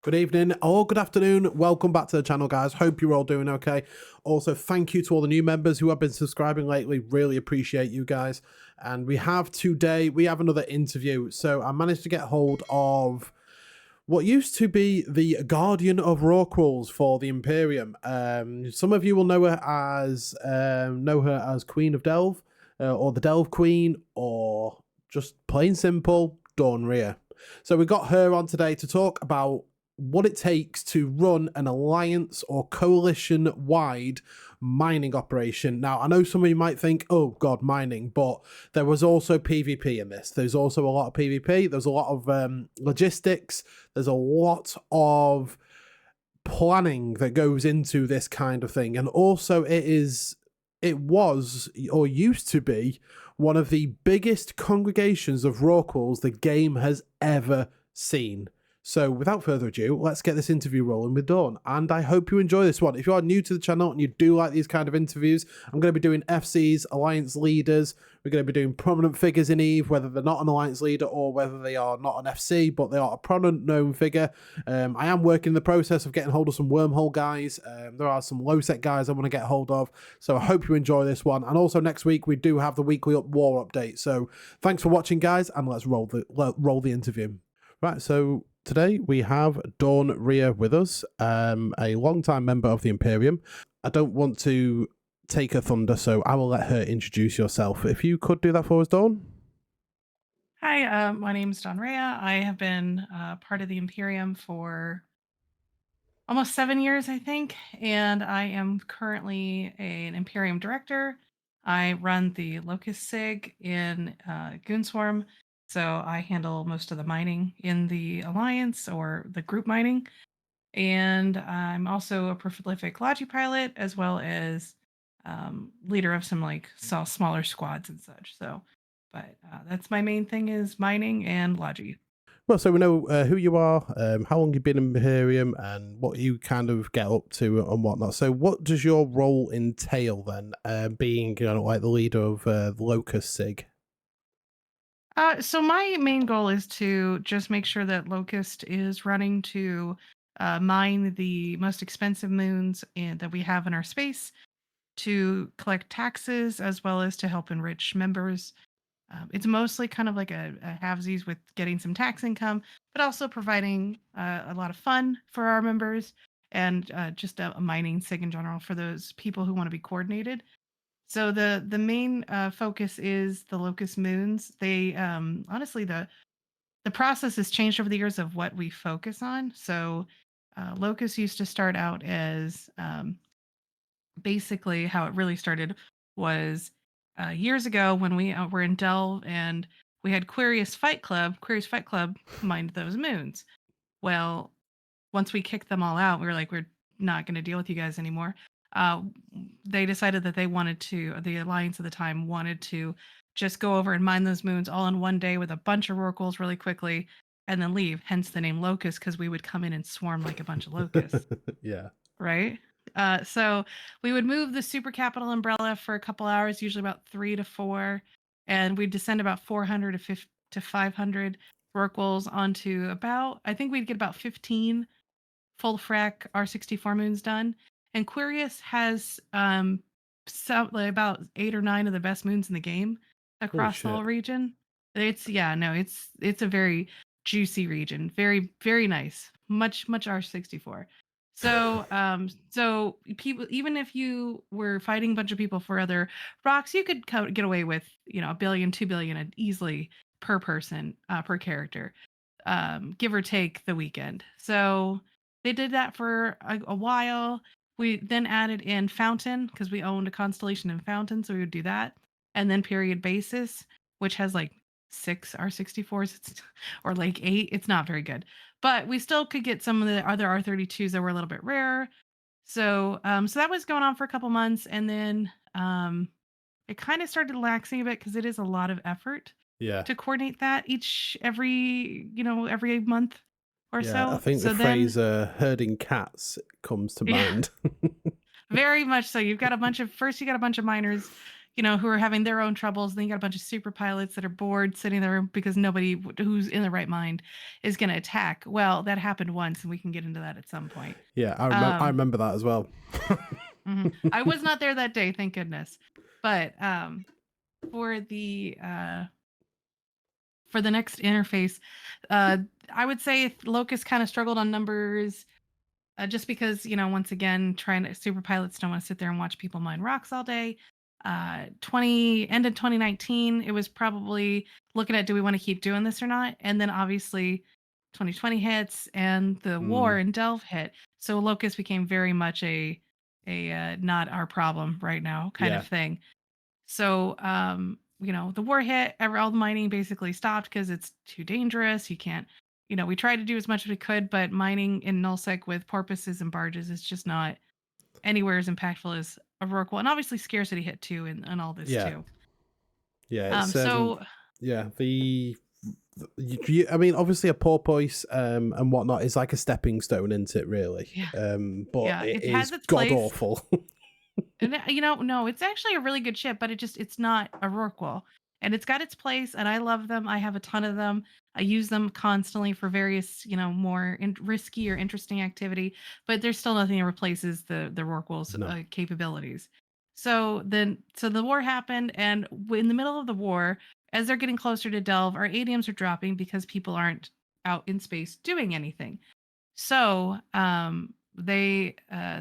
Good evening or good afternoon. Welcome back to the channel, guys. Hope you're all doing okay. Also, thank you to all the new members who have been subscribing lately. Really appreciate you guys. And we have another interview. So I managed to get hold of what used to be the Guardian of Rorquals for the Imperium. Some of you will know her as Queen of Delve, or the Delve Queen, or just plain simple Dawn Rhea. So we got her on today to talk about what it takes to run an alliance or coalition wide mining operation. Now, I know some of you might think, oh god, mining, but there was also PvP in this. There's also a lot of PvP. There's a lot of logistics. There's a lot of planning that goes into this kind of thing. And also it was or used to be one of the biggest congregations of Rorquals the game has ever seen. So without further ado, let's get this interview rolling with Dawn. And I hope you enjoy this one. If you are new to the channel and you do like these kind of interviews, I'm going to be doing FCs, alliance leaders. We're going to be doing prominent figures in EVE, whether they're not an alliance leader or whether they are not an FC, but they are a prominent known figure. I am working in the process of getting hold of some wormhole guys. There are some low set guys I want to get hold of. So I hope you enjoy this one. And also next week, we do have the weekly war update. So thanks for watching, guys, and let's roll the interview. Right, so today we have Dawn Rhea with us, a long-time member of the Imperium. I don't want to take her thunder, so I will let her introduce yourself. If you could do that for us, Dawn. Hi, my name is Dawn Rhea. I have been part of the Imperium for almost 7 years, I think, and I am currently an Imperium director. I run the Locust Sig in Goonswarm, so I handle most of the mining in the Alliance or the group mining. And I'm also a prolific Logi pilot as well as leader of some smaller squads and such. So, but that's my main thing is mining and Logi. Well, so we know who you are, how long you've been in Imperium, and what you kind of get up to and whatnot. So what does your role entail then, being like the leader of the Locust Sig? So my main goal is to just make sure that Locust is running to mine the most expensive moons that we have in our space, to collect taxes as well as to help enrich members. It's mostly kind of like a halvesies with getting some tax income, but also providing a lot of fun for our members and just a mining sig in general for those people who want to be coordinated. So the main focus is the locust moons. They honestly the process has changed over the years of what we focus on. So locust used to start out as basically how it really started was years ago when we were in Delve and we had Quirius Fight Club. Quirius Fight Club mined those moons. Well, once we kicked them all out, we were like, we're not going to deal with you guys anymore. Uh, they decided that they wanted to, the Alliance at the time wanted to just go over and mine those moons all in one day with a bunch of Rorquals really quickly and then leave. Hence the name Locust, because we would come in and swarm like a bunch of locusts. Yeah. Right? So we would move the super capital umbrella for a couple hours, usually about 3 to 4, and we'd descend about 400 to 500 Rorquals onto about, I think we'd get about 15 full frac R64 moons done. And Quirius has like about 8 or 9 of the best moons in the game Holy across the whole shit. region. It's a very juicy region, very very nice, much R64. So people, even if you were fighting a bunch of people for other rocks, you could get away with a billion, 2 billion easily per person, per character, give or take the weekend. So they did that for a while. We then added in Fountain because we owned a constellation in Fountain, so we would do that, and then period basis, which has like 6 R64s, or like 8. It's not very good, but we still could get some of the other R32s that were a little bit rarer. So that was going on for a couple months, and then it kind of started laxing a bit because it is a lot of effort Yeah. to coordinate that every month or Yeah, I so. think the So then, phrase herding cats comes to yeah, mind. very much so. You got a bunch of miners, who are having their own troubles. Then you got a bunch of super pilots that are bored sitting there because nobody who's in the right mind is going to attack. Well, that happened once, and we can get into that at some point. Yeah, I Um, remember that as well. I was not there that day, thank goodness. But for the uh, for the next interface, uh, I would say Locust kind of struggled on numbers. Just because, once again, trying to super pilots don't want to sit there and watch people mine rocks all day. 2019, it was probably looking at, do we want to keep doing this or not? And then obviously 2020 hits and the war Mm, in Delve hit. So Locust became very much a not our problem right now kind of yeah, thing. So, the war hit, all the mining basically stopped because it's too dangerous. You can't, we tried to do as much as we could, but mining in nullsec with porpoises and barges is just not anywhere as impactful as a Rorqual. And obviously scarcity hit too, and all this yeah, too. yeah. It's So yeah. I mean, obviously a porpoise and whatnot is like a stepping stone, isn't it? Really, yeah, but yeah, it it has is its god place. awful. And no, it's actually a really good ship, but it's not a Rorqual. And it's got its place, and I love them. I have a ton of them. I use them constantly for various, more risky or interesting activity, but there's still nothing that replaces the Rorqual's No. capabilities. So the war happened, and in the middle of the war, as they're getting closer to Delve, our ADMs are dropping because people aren't out in space doing anything. So the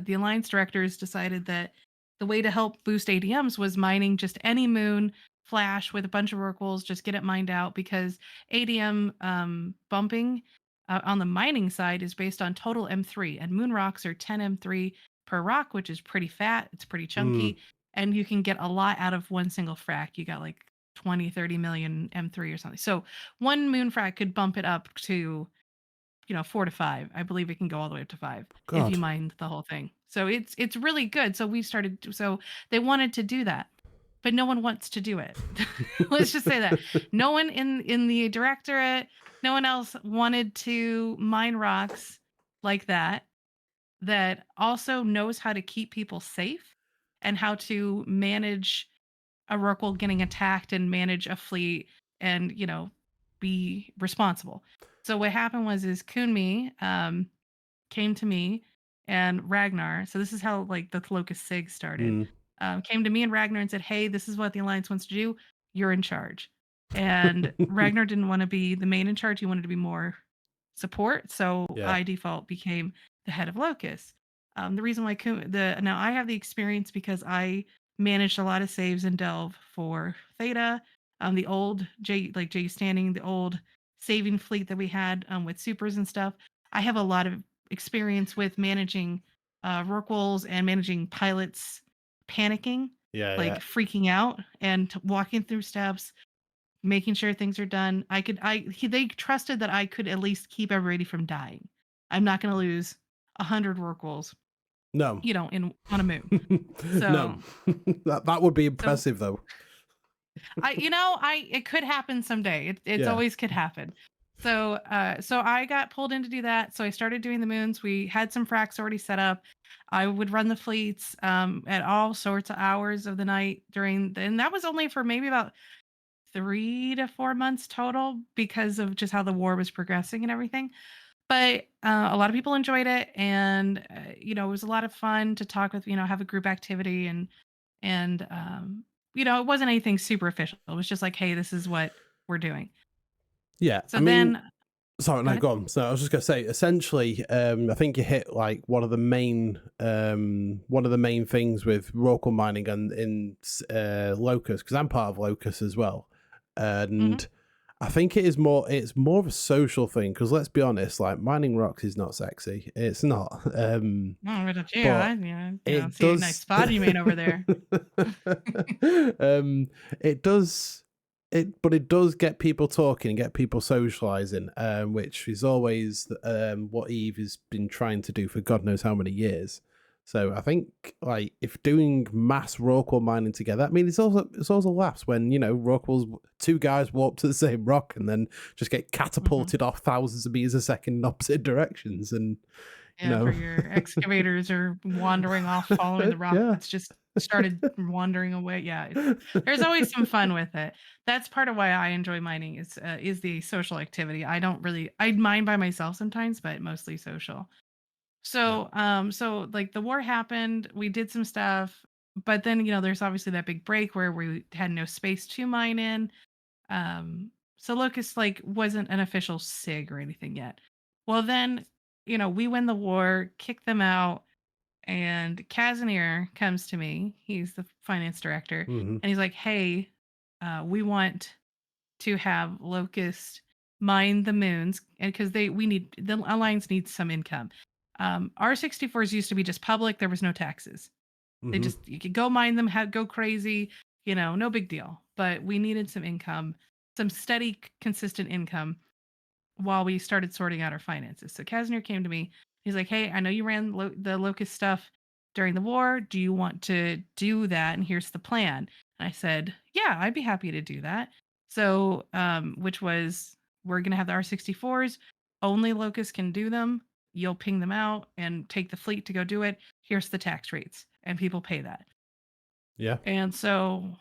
alliance directors decided that the way to help boost ADMs was mining just any moon flash with a bunch of Rorquals, just get it mined out because ADM bumping on the mining side is based on total M3, and moon rocks are 10 M3 per rock, which is pretty fat. It's pretty Mm, chunky, and you can get a lot out of one single frac. You got like 20, 30 million M3 or something. So one moon frac could bump it up to 4 to 5. I believe it can go all the way up to 5 if you God. mind the whole thing. So it's really good. So they wanted to do that, but no one wants to do it. Let's just say that. No one in the directorate, no one else wanted to mine rocks like that also knows how to keep people safe and how to manage a Rorqual getting attacked and manage a fleet and, be responsible. So what happened was is Kunmi came to me and Ragnar. So this is how like the Locust Sig started. Mm, Came to me and Ragnar and said, "Hey, this is what the Alliance wants to do. You're in charge." And Ragnar didn't want to be the main in charge. He wanted to be more support. So yeah. I default became the head of Locust. The reason why now I have the experience because I managed a lot of saves in Delve for Theta, the old J Standing, the old saving fleet that we had with supers and stuff. I have a lot of experience with managing Rorquals and managing pilots panicking, Yeah, like yeah. freaking out and walking through steps, making sure things are done. They trusted that I could at least keep everybody from dying. I'm not going to lose 100 Rorquals, No. in on a moon. No. So That would be so impressive though. it could happen someday. It's Yeah. always could happen. So I got pulled in to do that. So I started doing the moons. We had some fracs already set up. I would run the fleets at all sorts of hours of the night and that was only for maybe about 3 to 4 months total because of just how the war was progressing and everything. But a lot of people enjoyed it, and it was a lot of fun to talk with. Have a group activity, and it wasn't anything super official. It was just like, hey, this is what we're doing. Yeah. I So mean, then, sorry, go no, ahead. go on. So I was just gonna say, essentially, I think you hit like one of the main things with local mining and in Locust, because I'm part of Locust as well, Hmm. and I think it's more of a social thing. Because let's be honest, like mining rocks is not sexy. It's not. Oh, right up you. But it See a nice does. spot you made over there. It does but it does get people talking and get people socializing, which is always what Eve has been trying to do for God knows how many years. So I think like if doing mass Rorqual mining together, I mean it's also laughs when Rorquals two guys walk to the same rock and then just get Hmm. catapulted off thousands of meters a second in opposite directions, and you Yeah, for know your excavators are wandering off following the rock. yeah, It's just started wandering away. Yeah, there's always some fun with it. That's part of why I enjoy mining is the social activity. I mine by myself sometimes, but mostly social. Yeah. So like the war happened, we did some stuff, but then there's obviously that big break where we had no space to mine in. So Locust like wasn't an official SIG or anything yet. Well then, we win the war, kick them out, and Casimir comes to me. He's the finance director, Hmm. and he's like, "Hey, we want to have Locust mine the moons, and because the alliance needs some income. R64s used to be just public; there was no taxes. They Hmm. just you could go mine them, go crazy, no big deal. But we needed some income, some steady, consistent income while we started sorting out our finances. So Casimir came to me. He's like, "Hey, I know you ran the Locust stuff during the war. Do you want to do that? And here's the plan." And I said, "Yeah, I'd be happy to do that." So, which was we're gonna have the R64s. Only Locust can do them. You'll ping them out and take the fleet to go do it. Here's the tax rates, and people pay that. Yeah. And so,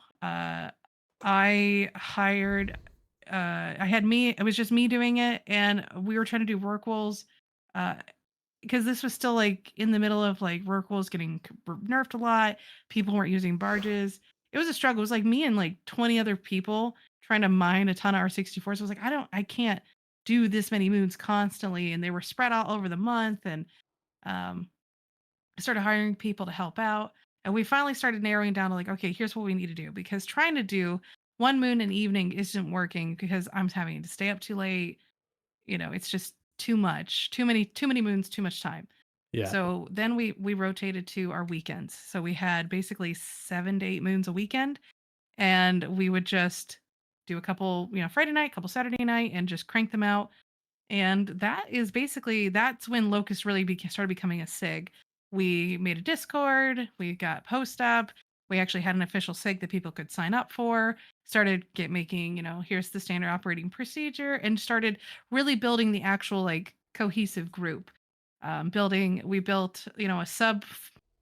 I hired, I had me, it was just me doing it, and we were trying to do Rorquals, uh, because this was still like in the middle of like Rorquals getting nerfed a lot. People weren't using barges. It was a struggle. It was like me and like 20 other people trying to mine a ton of R64s. So I was like, I can't do this many moons constantly. And they were spread all over the month. And um, I started hiring people to help out. And we finally started narrowing down to like, okay, here's what we need to do. Because trying to do one moon an evening isn't working because I'm having to stay up too late. It's just too much, too many moons, too much time. Yeah. So then we rotated to our weekends. So we had basically 7 to 8 moons a weekend, and we would just do a couple, Friday night, couple Saturday night, and just crank them out. And that's when Locust really started becoming a SIG. We made a Discord, we got post up, we actually had an official SIG that people could sign up for, started get making, here's the standard operating procedure, and started really building the actual like cohesive group. We built, a sub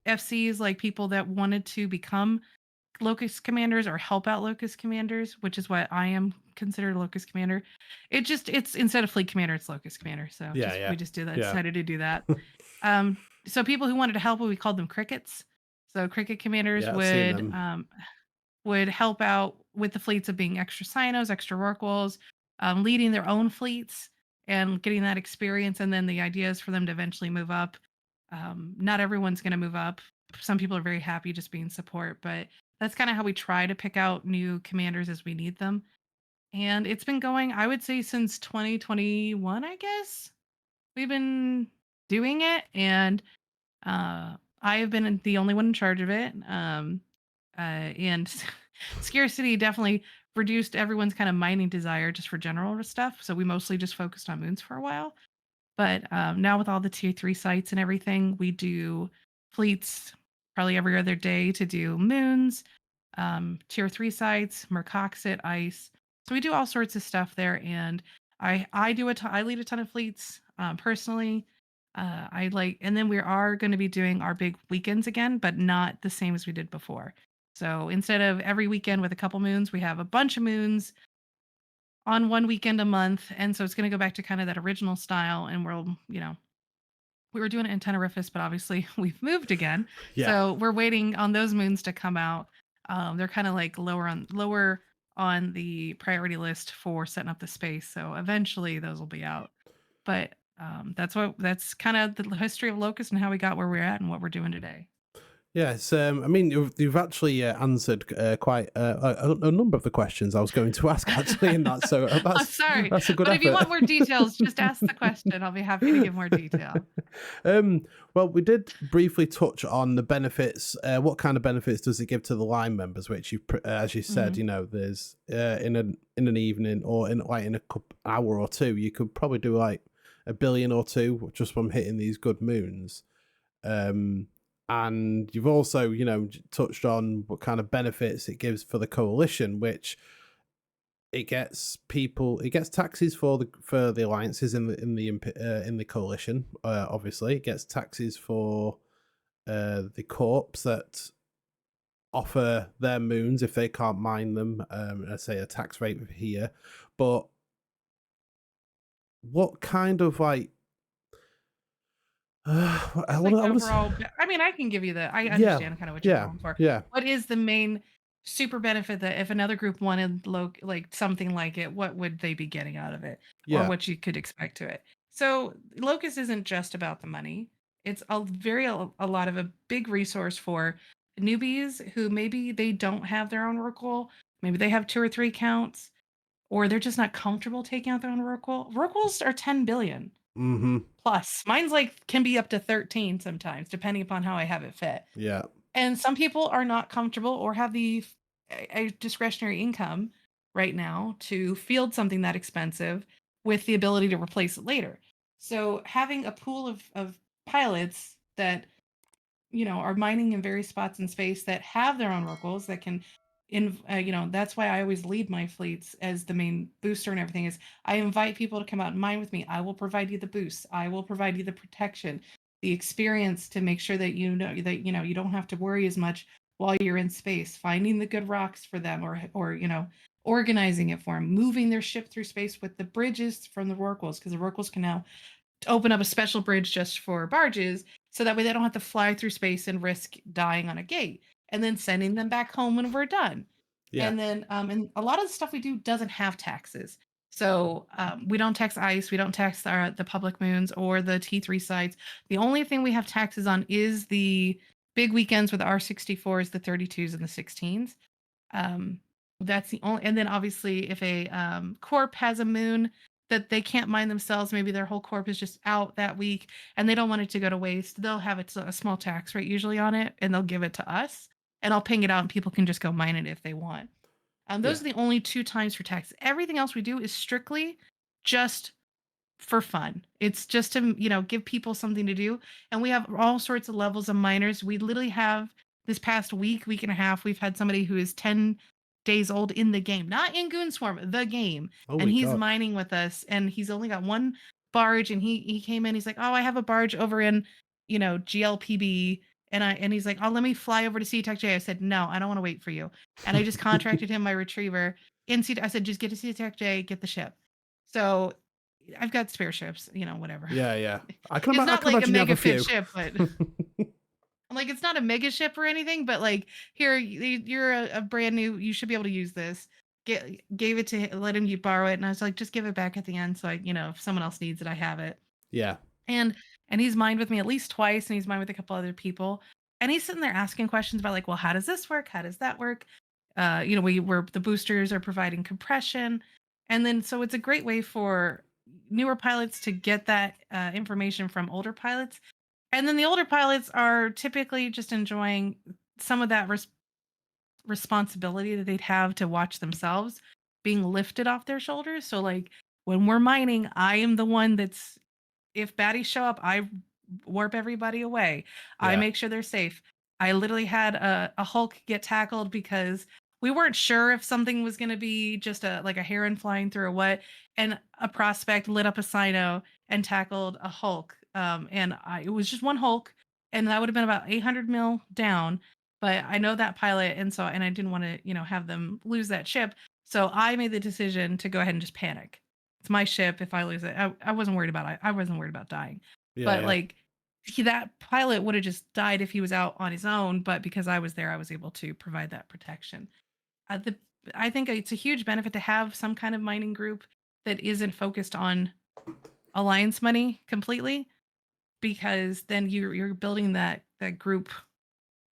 FCs, like people that wanted to become Locust commanders or help out Locust commanders, which is what I am considered a Locust commander. It's instead of fleet commander, it's Locust commander. So Yeah. just Yeah. we just did that, Yeah. decided to do that. So people who wanted to help, we called them crickets. So cricket commanders Yeah. I've seen them. would help out with the fleets of being extra Sinos, extra Rorquals, leading their own fleets and getting that experience. And then the idea is for them to eventually move up. Not everyone's going to move up. Some people are very happy just being support, but that's kind of how we try to pick out new commanders as we need them. And it's been going, I would say, since 2021, I guess. We've been doing it, and I have been the only one in charge of it. And scarcity definitely reduced everyone's kind of mining desire just for general stuff. So we mostly just focused on moons for a while. But now with all the tier 3 sites and everything, we do fleets probably every other day to do moons, tier 3 sites, Mercoxit, ice. So we do all sorts of stuff there, and I lead a ton of fleets personally. And then we are going to be doing our big weekends again, but not the same as we did before. So instead of every weekend with a couple moons, we have a bunch of moons on one weekend a month, and so it's going to go back to kind of that original style. And we were doing it in Tenerife, but obviously we've moved again, Yeah. so we're waiting on those moons to come out. They're kind of like lower on the priority list for setting up the space, so eventually those will be out. But that's kind of the history of Locust and how we got where we're at and what we're doing today. Yes, I mean, you've actually answered quite a number of the questions I was going to ask actually in that, so I'm sorry, that's a good but if you effort. want more details, just ask the question. I'll be happy to give more detail. Well, we did briefly touch on the benefits. What kind of benefits does it give to the line members? Which as you said, Mhm. there's in an evening or in a hour or two, you could probably do like a billion or two just from hitting these good moons. Um, and you've also, touched on what kind of benefits it gives for the coalition, which it gets taxes for the alliances in the coalition. Obviously, it gets taxes for the corps that offer their moons if they can't mine them, let's say a tax rate here. But what kind of like I Just want like to, overall, I mean, I can give you I yeah, understand kind of what you're yeah, going for. yeah, What is the main super benefit that if another group wanted like something like it, what would they be getting out of it, or yeah. what you could expect to it? So Locust isn't just about the money. It's a lot of a big resource for newbies who maybe they don't have their own Rorqual, maybe they have two or three counts, or they're just not comfortable taking out their own Rorqual. Rorquals are 10 billion. Mm-hmm. Plus, mine's like can be up to 13 sometimes, depending upon how I have it fit. Yeah, And some people are not comfortable or have the a discretionary income right now to field something that expensive with the ability to replace it later. So having a pool of pilots that are mining in various spots in space that have their own oracles that can that's why I always lead my fleets as the main booster and everything is I invite people to come out and mine with me. I will provide you the boost. I will provide you the protection, the experience to make sure that you don't have to worry as much while you're in space, finding the good rocks for them or organizing it for them, moving their ship through space with the bridges from the Rorquals because the Rorquals can now open up a special bridge just for barges so that way they don't have to fly through space and risk dying on a gate and then sending them back home when we're done. yeah, And then and a lot of the stuff we do doesn't have taxes. So we don't tax ice, we don't tax the public moons or the T3 sites. The only thing we have taxes on is the big weekends with the R64s, the 32s, and the 16s. Um, that's the only, and then obviously, if a corp has a moon that they can't mine themselves, maybe their whole corp is just out that week and they don't want it to go to waste, they'll have a small tax rate usually on it and they'll give it to us and I'll ping it out and people can just go mine it if they want. Those yeah, are the only two times for tax. Everything else we do is strictly just for fun. It's just to, give people something to do. And we have all sorts of levels of minors. We literally have this past week and a half, we've had somebody who is 10 days old in the game, not in Goon Swarm, the game. And holy he's god, mining with us and he's only got one barge and he came in, he's like, "Oh, I have a barge over in, GLPB." And he's like, "Oh, let me fly over to C Tech J." I said, "No, I don't want to wait for you." And I just contracted him my retriever in C I said, "Just get to C Tech J, get the ship." So I've got spare ships, whatever. yeah, yeah. It's I not can like a imagine you have mega a fit few. ship, but I'm like, it's not a mega ship or anything, but like, here, you're a brand new, you should be able to use this. Gave it to him, let him you borrow it. And I was like, just give it back at the end. So if someone else needs it, I have it. Yeah, And he's mined with me at least twice, and he's mined with a couple other people. And he's sitting there asking questions about like, well, how does this work? How does that work? We're the boosters are providing compression, and then so it's a great way for newer pilots to get that information from older pilots, and then the older pilots are typically just enjoying some of that responsibility that they'd have to watch themselves being lifted off their shoulders. So like when we're mining, I am the one that's if baddies show up, I warp everybody away. I yeah, make sure they're safe. I literally had a Hulk get tackled because we weren't sure if something was going to be just a heron flying through or what. And a prospect lit up a Sino and tackled a Hulk. It was just one Hulk, and that would have been about 800 mil down. But I know that pilot, and I didn't want to, have them lose that ship. So I made the decision to go ahead and just panic. It's my ship. If I lose it, I wasn't worried about it. I wasn't worried about dying. yeah, But yeah, like that pilot would have just died if he was out on his own. But because I was there, I was able to provide that protection. The I think it's a huge benefit to have some kind of mining group that isn't focused on alliance money completely, because then you're building that group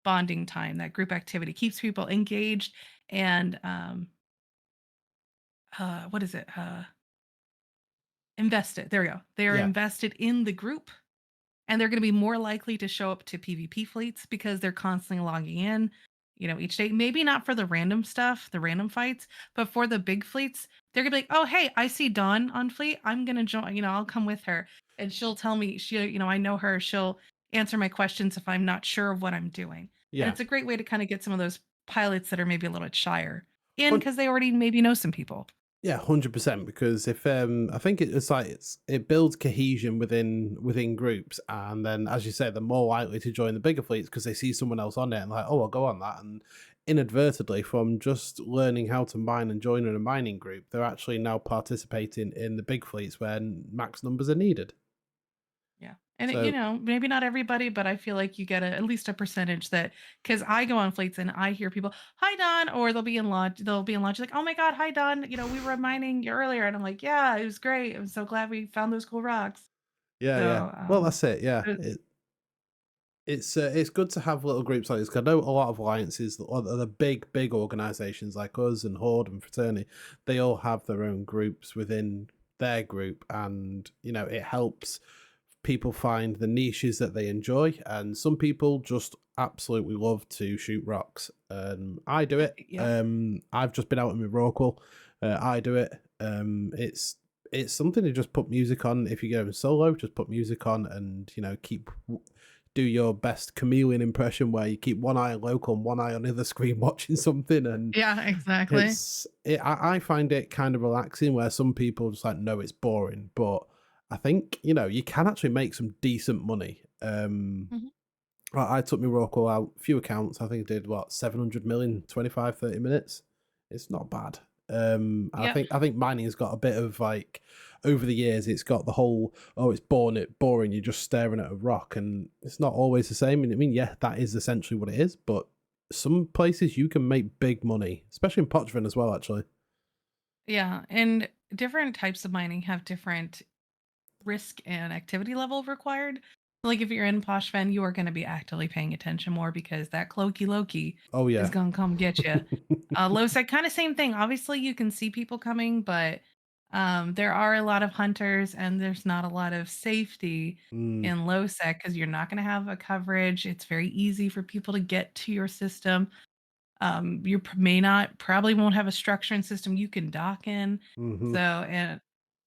bonding time, that group activity keeps people engaged and what is it? Invested. There we go. They are yeah, invested in the group and they're going to be more likely to show up to PvP fleets because they're constantly logging in, each day. Maybe not for the random stuff, the random fights, but for the big fleets, they're going to be like, "Oh, hey, I see Dawn on fleet. I'm going to join, I'll come with her." And she'll tell me, I know her. She'll answer my questions if I'm not sure of what I'm doing. And yeah. it's a great way to kind of get some of those pilots that are maybe a little bit shyer in Hun- because they already maybe know some people. Yeah, 100%. Because if I think it's like it builds cohesion within groups, and then as you say, they're more likely to join the bigger fleets because they see someone else on it and like, oh, I'll go on that. And inadvertently, from just learning how to mine and joining a mining group, they're actually now participating in the big fleets where max numbers are needed. Yeah. And So maybe not everybody, but I feel like you get at least a percentage that because I go on fleets and I hear people, "Hi, Don," or they'll be in launch like, "Oh my God, hi, Don. We were mining earlier," and I'm like, "Yeah, it was great. I'm so glad we found those cool rocks." yeah, yeah. So, Well, that's it. Yeah, uh, it's good to have little groups like this. 'Cause I know a lot of alliances, the big organizations like us and Horde and Fraternity, they all have their own groups within their group, and it helps people find the niches that they enjoy. And some people just absolutely love to shoot rocks. I do it. yep, I've just been out in my Rorqual. I do it. It's something to just put music on. If you go solo, just put music on and keep do your best chameleon impression where you keep one eye on local and one eye on the other screen watching something. And yeah, exactly. I find it kind of relaxing, where some people just like, no, it's boring. But I think, you can actually make some decent money. Mhm. I took my Rocco out, few accounts. I think I did what, 700 million, 25, 30 minutes. It's not bad. I Yep. think mining has got a bit of like, over the years, it's got the whole, oh, it's boring. You're just staring at a rock, and it's not always the same. And I mean, yeah, that is essentially what it is. But some places you can make big money, especially in Pochven as well, actually. Yeah, and different types of mining have different risk and activity level required. Like if you're in Poshfen, you are going to be actively paying attention more because that cloaky Loki Oh is yeah. going to come get you. Low sec, kind of same thing. Obviously, you can see people coming, but there are a lot of hunters and there's not a lot of safety Mm, in low sec because you're not going to have a coverage. It's very easy for people to get to your system. You may not, probably won't have a structure and system you can dock in. hmm. So,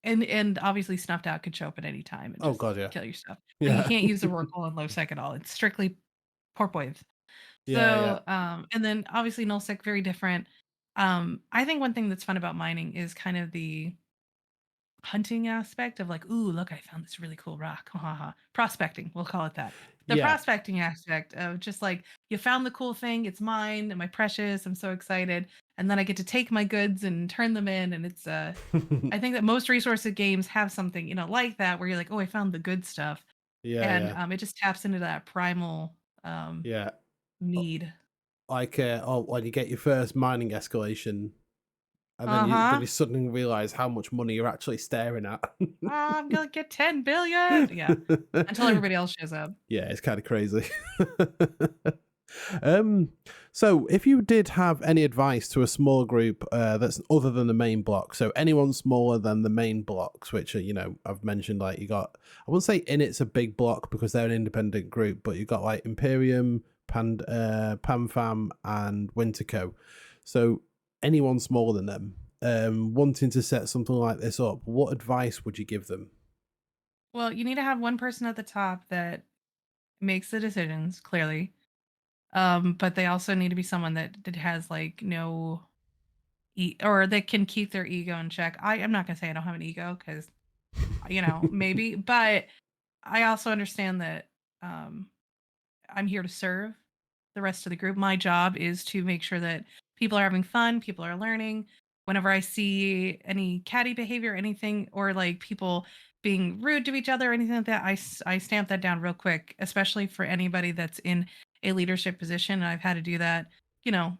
and obviously snuffed out could show up at any time and Oh just god, yeah, kill your stuff. Like you yeah, can't use the Rorqual in low sec at all. It's strictly port waves. yeah, yeah, So, and then obviously null sec very different. I think one thing that's fun about mining is kind of the hunting aspect of like, "Ooh, look, I found this really cool rock." Ha ha ha. Prospecting, we'll call it that. The yeah. prospecting aspect of just like, you found the cool thing, it's mine, and my precious, I'm so excited, and then I get to take my goods and turn them in, and it's, I think that most resource games have something, like that where you're like, "Oh, I found the good stuff," Yeah, and, yeah, it just taps into that primal, yeah. need. Like, oh, when you get your first mining escalation, and then Uh-huh. you suddenly realize how much money you're actually staring at. "I'm gonna get 10,000,000,000." Yeah, until everybody else shows up. Yeah, it's kind of crazy. um, so if you did have any advice to a small group that's other than the main block, so anyone smaller than the main blocks, which are, I've mentioned, like you got, I wouldn't say Init's a big block because they're an independent group, but you got like Imperium, PanFam, and Winterco. So anyone smaller than them, wanting to set something like this up, what advice would you give them? Well, you need to have one person at the top that makes the decisions, clearly. But they also need to be someone that has like no or they can keep their ego in check. I'm not gonna say I don't have an ego because maybe, but I also understand that um I'm here to serve the rest of the group. My job is to make sure that people are having fun, people are learning. Whenever I see any catty behavior, anything, or like people being rude to each other, or anything like that, I stamp that down real quick, especially for anybody that's in a leadership position. And I've had to do that,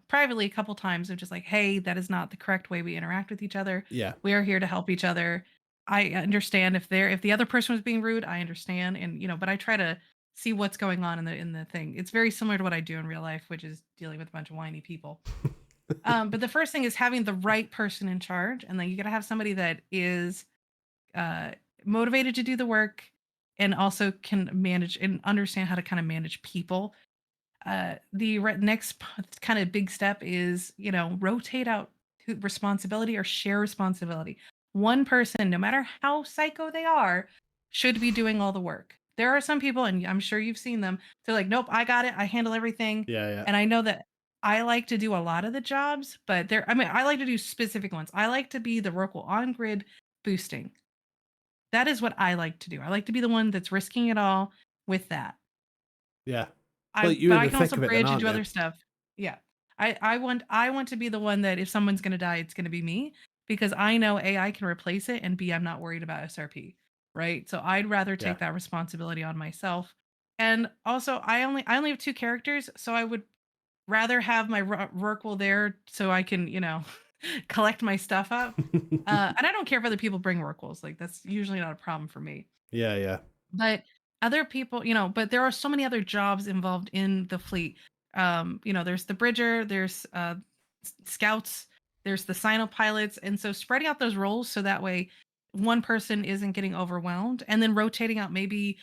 privately a couple times of just like, hey, that is not the correct way we interact with each other. Yeah. We are here to help each other. I understand if the other person was being rude, I understand. And but I try to see what's going on in the thing. It's very similar to what I do in real life, which is dealing with a bunch of whiny people. But the first thing is having the right person in charge, and then you got to have somebody that is uh, motivated to do the work and also can manage and understand how to kind of manage people. Next kind of big step is, rotate out responsibility or share responsibility. One person, no matter how psycho they are, should be doing all the work. There are some people, and I'm sure you've seen them. They're like, nope, I got it. I handle everything. Yeah, yeah. And I know that. I like to do a lot of the jobs, but I mean, I like to do specific ones. I like to be the Rorqual on grid boosting. That is what I like to do. I like to be the one that's risking it all with that. Yeah. Well, you're But in I the can also thick of it then, bridge and aren't do you? other stuff. Yeah. I want to be the one that if someone's gonna die, it's gonna be me because I know A, I can replace it, and B, I'm not worried about SRP, right? So I'd rather Yeah. take that responsibility on myself. And also I only have 2 characters, so I would rather have my Rorqual there so I can, collect my stuff up. And I don't care if other people bring Rorquals, like, that's usually not a problem for me. Yeah, yeah. But other people, but there are so many other jobs involved in the fleet. There's the bridger, there's scouts, there's the sino pilots, and so spreading out those roles so that way one person isn't getting overwhelmed, and then rotating out. Maybe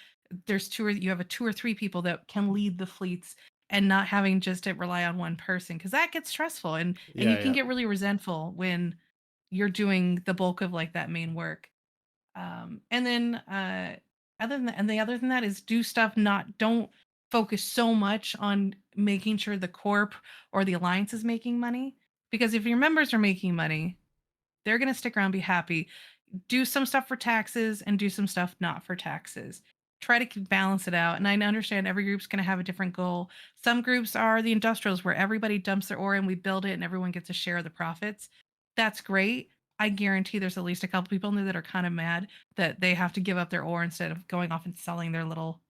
you have a 2 or 3 people that can lead the fleets, and not having just to rely on one person because that gets stressful, and you Yeah, can yeah. get really resentful when you're doing the bulk of like that main work. And then other than that is do stuff, not don't focus so much on making sure the corp or the alliance is making money, because if your members are making money, they're going to stick around, be happy. Do some stuff for taxes and do some stuff not for taxes. Try to balance it out. And I understand every group's going to have a different goal. Some groups are the industrials where everybody dumps their ore and we build it and everyone gets a share of the profits. That's great. I guarantee there's at least a couple people in there that are kind of mad that they have to give up their ore instead of going off and selling their little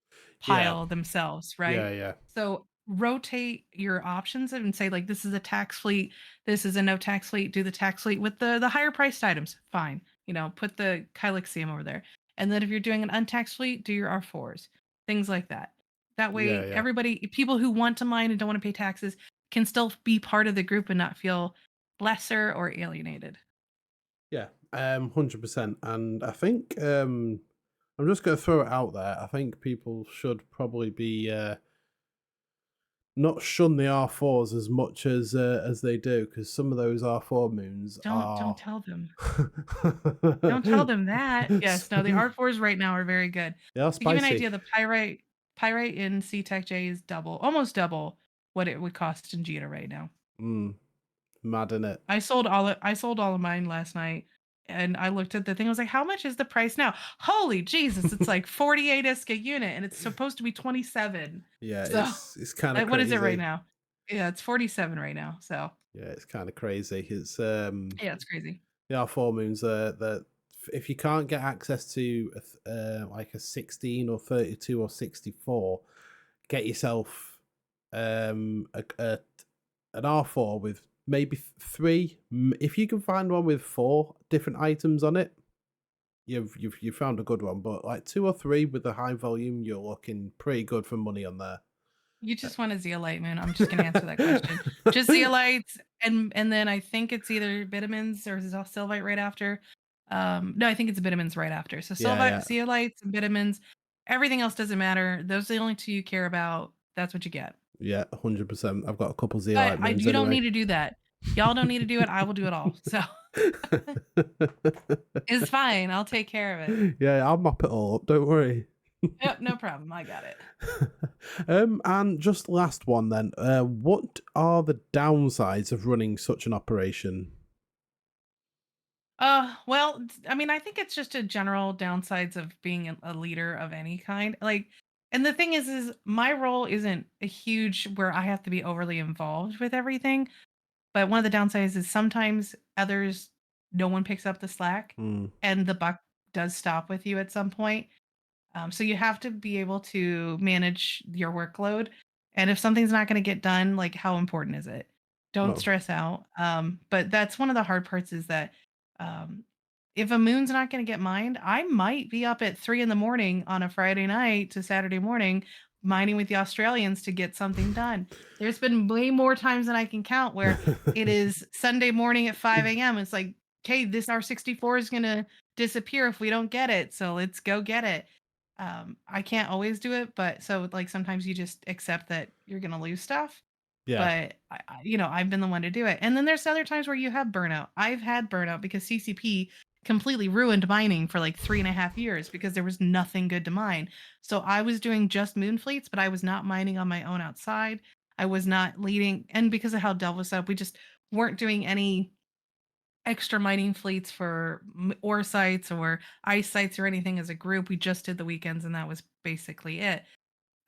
Yeah. pile themselves, Yeah, right? yeah. So rotate your options and say, like, this is a tax fleet, this is a no tax fleet. Do the tax fleet with the higher priced items. Fine. Put the Galaxium over there. And then if you're doing an untaxed fleet, do your R4s, things like that. That Yeah, way, yeah. people who want to mine and don't want to pay taxes can still be part of the group and not feel lesser or alienated. Yeah. 100%. And I think I'm just gonna throw it out there. I think people should probably be not shun the R4s as much as they do, because some of those R4 moons Don't are tell them. Don't tell them that. Yes, no, the R4s right now are very good. they are To give you an spicy. idea, the pyrite in C Tech J is almost double what it would cost in Jita right now. Mm, mad in it. I sold all of mine last night, and I looked at the thing. I was like, "How much is the price now?" Holy Jesus! It's like 48 ISK a unit, and it's supposed to be 27. Yeah, So, it's kind of what is it right crazy. now? Yeah, it's 47 right now. So, Yeah, it's kind of crazy. It's yeah, it's crazy. the R4 moons that if you can't get access to like a 16 or 32 or 64, get yourself an R4 with maybe three. If you can find one with four different items on it, you've found a good one. But like two or three with the high volume, you're looking pretty good for money on there. You just want a zeolite moon. I'm just gonna answer that question. Just zeolites, and then I think it's either vitamins or sylvite right after. No, I think it's vitamins right after. So Yeah, sylvite, yeah, zeolites, and vitamins. Everything else doesn't matter. Those are the only two you care about. That's what you get. yeah, 100%. I've got a couple But zeolite moons you don't anyway. need to do that. Y'all don't need to do it. I will do it all. So it's fine. I'll take care of it. Yeah, I'll mop it all up. Don't worry. Yep, no problem. I got it. And just last one then. What are the downsides of running such an operation? Well, I mean, I think it's just a general downsides of being a leader of any kind. Like, and the thing is my role isn't a huge where I have to be overly involved with everything. But one of the downsides is sometimes no one picks up the slack, Mm, and the buck does stop with you at some point. So you have to be able to manage your workload. And if something's not going to get done, like, how important is it? Don't no. stress out. But that's one of the hard parts is that um, if a moon's not going to get mined, I might be up at 3 in the morning on a Friday night to Saturday morning mining with the Australians to get something done. There's been way more times than I can count where it is Sunday morning at 5 a.m. It's like, okay, this R64 is going to disappear if we don't get it. So let's go get it. I can't always do it, but so like sometimes you just accept that you're gonna lose stuff. Yeah, But I've been the one to do it. And then there's other times where you have burnout. I've had burnout because CCP completely ruined mining for like 3.5 years because there was nothing good to mine. So I was doing just moon fleets, but I was not mining on my own outside. I was not leading, and because of how Dell was set up, we just weren't doing any extra mining fleets for ore sites or ice sites or anything as a group. We just did the weekends, and that was basically it.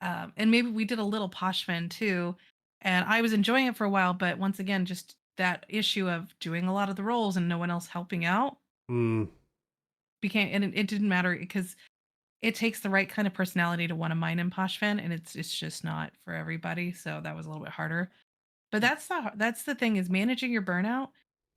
And maybe we did a little Poshfen too, and I was enjoying it for a while. But once again, just that issue of doing a lot of the roles and no one else helping out Mm. became, and it didn't matter because it takes the right kind of personality to want to mine in Poshfen, and it's just not for everybody. So that was a little bit harder. But that's the thing, is managing your burnout.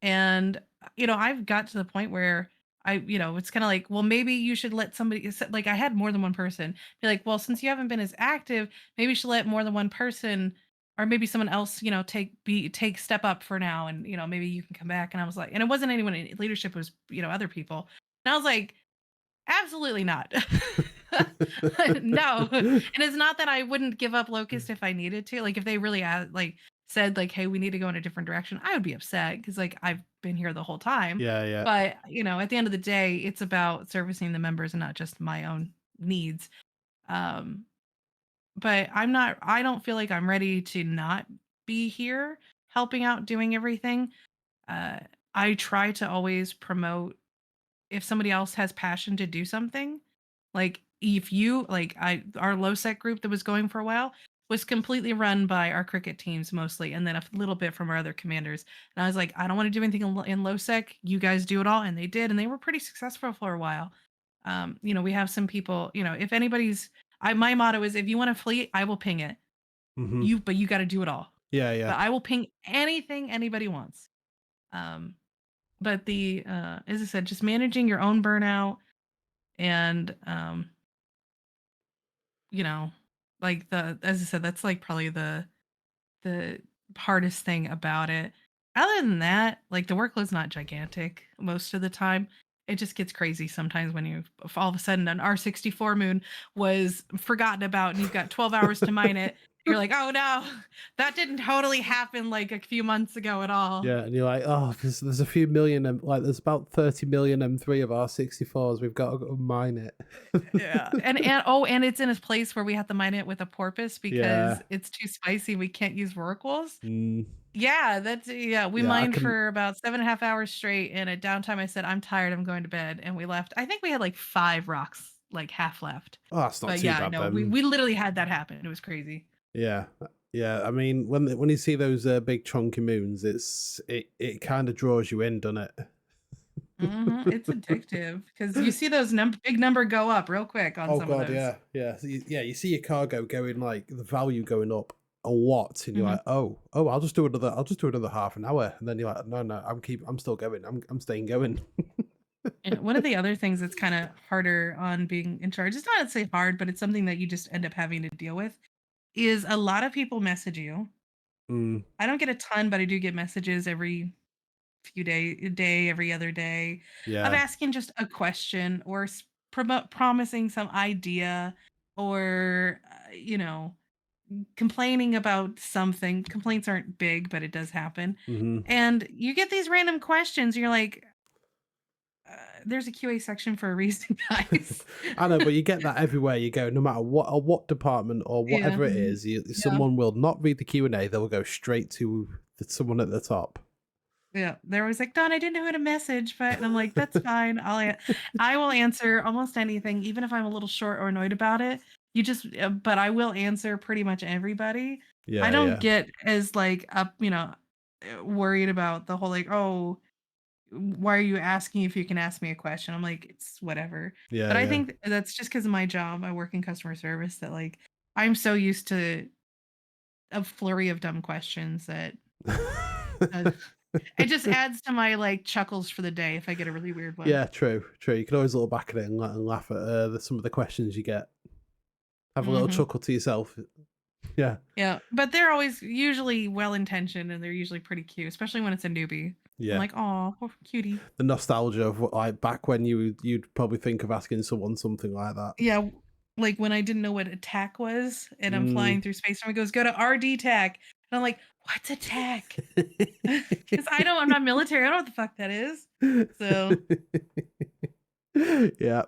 And, I've got to the point where it's kinda like, well, maybe you should let somebody like, I had more than one person be like, "Well, since you haven't been as active, maybe you should let more than one person, or maybe someone else, take step up for now, and, maybe you can come back." And I was like, and it wasn't anyone in leadership, it was, other people. And I was like, absolutely not. No. And it's not that I wouldn't give up Locust if I needed to. Like, if they really said like, "Hey, we need to go in a different direction," I would be upset because like I've been here the whole time. Yeah, yeah. But, at the end of the day, it's about servicing the members and not just my own needs. Um, but I don't feel like I'm ready to not be here helping out, doing everything. Uh, I try to always promote, if somebody else has passion to do something, like if you like our low sec group that was going for a while was completely run by our cricket teams mostly, and then a little bit from our other commanders. And I was like, I don't want to do anything in low sec. You guys do it all, and they did, and they were pretty successful for a while. We have some people. If anybody's, my motto is, if you want to fleet, I will ping it. Hmm. But you got to do it all. Yeah, yeah. But I will ping anything anybody wants. Um, but as I said, just managing your own burnout, and you know like, as I said, that's like probably the hardest thing about it. Other than that, like, the workload's not gigantic most of the time. It just gets crazy sometimes when you, if all of a sudden an R64 moon was forgotten about and you've got 12 hours to mine it. You're like, oh no, that didn't totally happen like a few months ago at all. Yeah, and you're like, oh, there's a few million, like there's about 30 million M3 of R64s. We've got to go mine it. Yeah, and it's in a place where we have to mine it with a porpoise because Yeah. it's too spicy. We can't use Rorquals. Mm, Yeah, we yeah, I mined can. for about 7.5 hours straight, and at downtime, I said, "I'm tired, I'm going to bed," and we left. I think we had, like, 5 rocks, like, half left. Oh, that's not But, too yeah, bad no, we then. we literally had that happen, it was crazy. Yeah, yeah. I mean, when you see those big chunky moons, it kind of draws you in, doesn't it? Mhm, it's addictive because you see those big number go up real quick on Oh some of god, those. yeah, yeah. So yeah, you see your cargo going, like the value going up a lot, and you're Mhm. like, oh, I'll just do another half an hour, and then you're like, no, I'm still going, I'm staying going. And one of the other things that's kinda harder on being in charge, it's not to say hard, but it's something that you just end up having to deal with, is a lot of people message you. Mm, I don't get a ton, but I do get messages every a day, every other day, of yeah. asking just a question, or promising some idea, or complaining about something. Complaints aren't big, but it does happen. Hmm. And you get these random questions. You're like, there's a QA section for a reason, guys. I know, but you get that everywhere you go, no matter what department or Yeah. whatever it is. Yeah. Someone will not read the Q&A; they'll go straight to someone at the top. Yeah, they're always like, "Don, I didn't know who to message," but I'm like, "That's fine. I will answer almost anything, even if I'm a little short or annoyed about it. But I will answer pretty much everybody. I Yeah, don't yeah. get as like worried about the whole like, oh, why are you asking if you can ask me a question? I'm like, it's whatever. Yeah, But I yeah. think that's just because of my job. I work in customer service, that like I'm so used to a flurry of dumb questions that uh, it just adds to my, like, chuckles for the day if I get a really weird one. Yeah, true, true. You can always look back at it and, and laugh at some of the questions you get. Have a little Mhm. chuckle to yourself. Yeah, Yeah, but they're always usually well-intentioned, and they're usually pretty cute, especially when it's a newbie. I'm yeah. like, "Aw, poor cutie." The nostalgia of what, like back when you'd probably think of asking someone something like that. Yeah, like, when I didn't know what attack was, and I'm Mm. flying through space, and it goes, "Go to RD tac." And I'm like, "What's attack?" 'Cause I'm not military, I don't know what the fuck that is. So Yeah.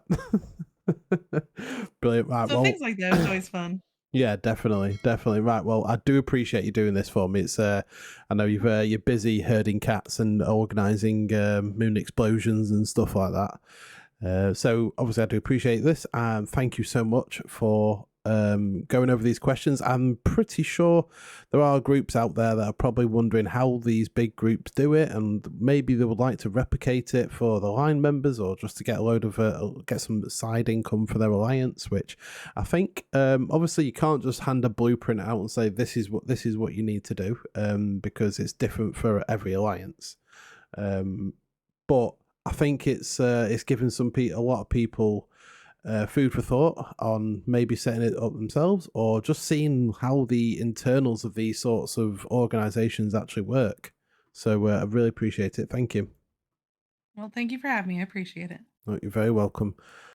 Brilliant. Right. so things Well, like that is always fun. Yeah, definitely, definitely. Right. Well, I do appreciate you doing this for me. It's I know you're busy herding cats and organising moon explosions and stuff like that. So obviously, I do appreciate this, and thank you so much for going over these questions. I'm pretty sure there are groups out there that are probably wondering how these big groups do it, and maybe they would like to replicate it for the line members, or just to get a load of get some side income for their alliance. Which I think obviously you can't just hand a blueprint out and say this is what you need to do, because it's different for every alliance. But I think it's given a lot of people food for thought on maybe setting it up themselves, or just seeing how the internals of these sorts of organizations actually work. So I really appreciate it. Thank you. Well, thank you for having me. I appreciate it. You're very welcome.